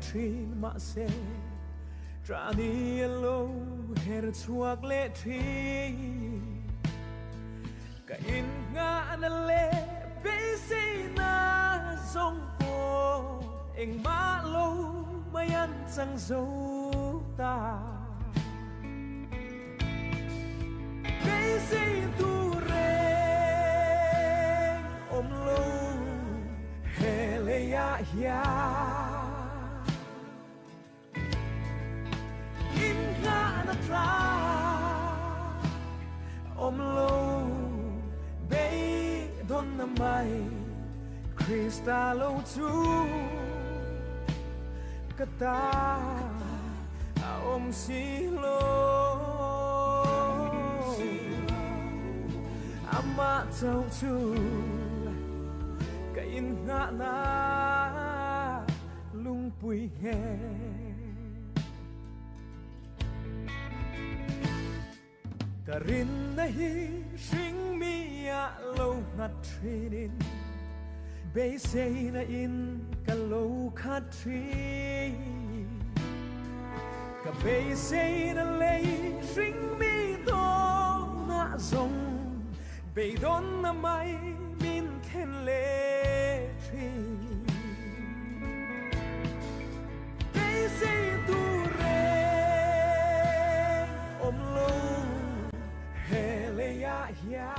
trin ma se trani lo her chuak le thi ka in nga na le be se na song po eng ma lo mayan chang zo ta be se tu re om lo hele ya ya in nga na tra om lo be don na mai Krista lo chu kata om si lo ama chau chu ka in nga na lung pui he tarin na hi sing mi ya lo ngat trinin be say na in ka lo khat tri ka be say na lei sing mi do na zong be don na mai min khen le tri be say tu re om lo hele ya ya